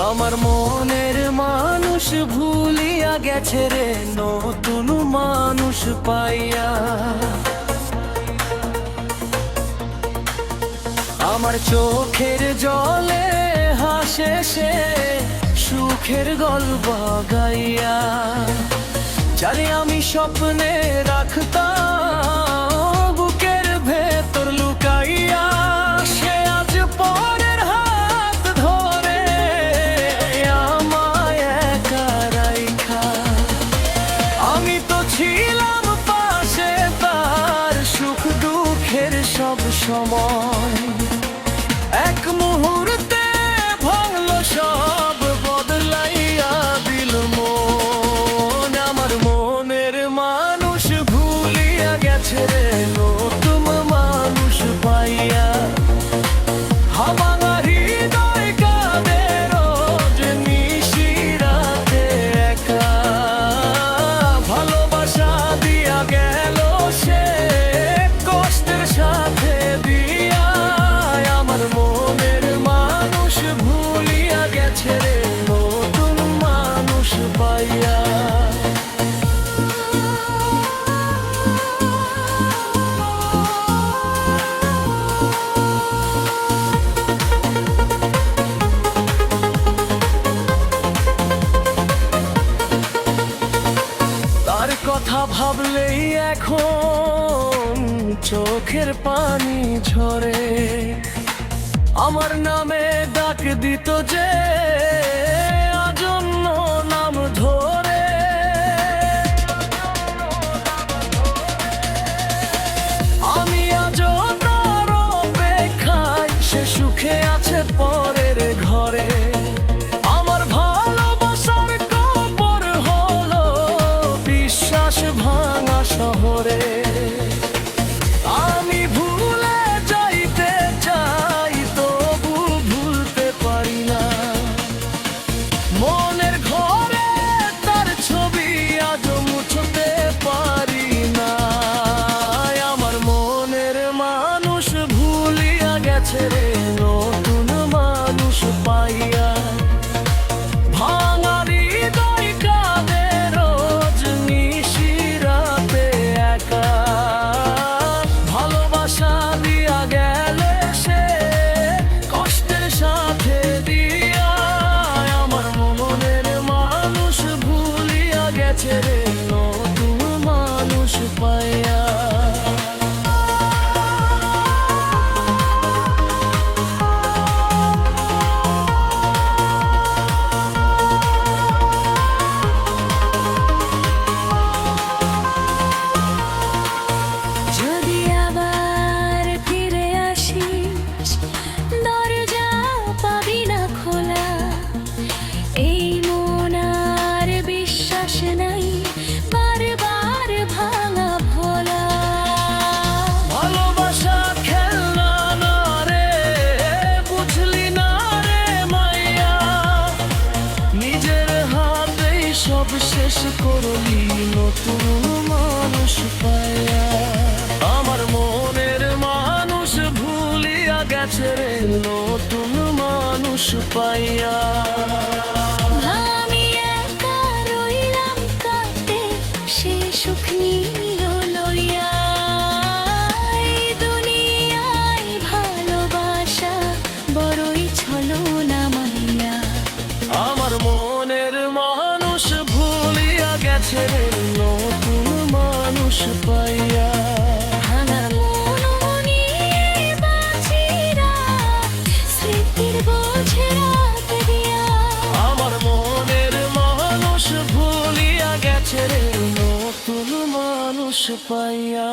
আমার মনের মানুষ ভুলিয়া গেছে রে নতুন মানুষ পাইয়া। আমার চোখের জলে হাসে সে সুখের গল্প গাইয়া। জানি আমি স্বপ্নে রাখতাম বুকের ভেতর লুকাইয়া, সে আজ পরের হাত ধরে আমায় একা রাইখা। আমি তো ছিলাম পাশে তার সুখ দুঃখের সব সময়, এক মুহূর্তে ভাঙলো সব বদলাইয়া দিল মন। আমার মনের মানুষ ভুলিয়া গেছে রে নতুন মানুষ পাইয়া। আমার হৃদয় কাঁদে রোজ নিশিরাতে একা, ভালোবাসা দিয়া গেল সে কষ্টের সাথে দিয়া। আমার মনের মানুষ ভুলিয়া গেছে রে নতুন মানুষ পাইয়া। তার কথা ভাবলেই এখন চোখের পানি ঝরে। আমার নামে ডাক দিত যে আজন্য নাম ধরে। আমি আজও তার অপেক্ষায়, সে সুখে আছে পরের ঘরে। আমার ভালোবাসার কবর হলো বিশ্বাস ভাঙা শহরে। আমি ভুলে যাইতে চাই তবু ভুলতে পারি না, মনের ঘরে তার ছবি আজ মুছতে পারি না। আমার মনের মানুষ ভুলিয়া গেছে রে নতুন মানুষ পাইয়া। ভাঙা হৃদয় কাঁদে রোজ নিশিরাতে একা, ভালোবাসা দিয়া গেলে সে কষ্টের সাথে দিয়া। আমার মনের মানুষ ভুলিয়া গেছে রে নতুন মানুষ পাইয়া। যদি আবার ফিরে আসিস দরজা পাবি না খোলা, এই মন আর বিশ্বাস নাই বারবার ভাঙা ভোলা। ভালোবাসা খেলনা না রে, বুঝলি না রে মাইয়া, নিজের হাতেই সব শেষ করলি নতুন মানুষ পাইয়া। আমার মনের মানুষ ভুলিয়া গেছে রে নতুন মানুষ পাইয়া। আমি একা রইলাম কাঁদতে, সে সুখ নিল লইয়া। এই দুনিয়ায় ভালোবাসা বড়ই ছলনা মাইয়া। আমার মনের মানুষ ভুলিয়া গেছে রে নতুন মানুষ পাইয়া। ভাঙা মন নিয়ে বাঁচি রাত, স্মৃতির বোঝে রাত দিয়া। আমার মনের মানুষ ভুলিয়া গেছে রে নতুন মানুষ পাইয়া।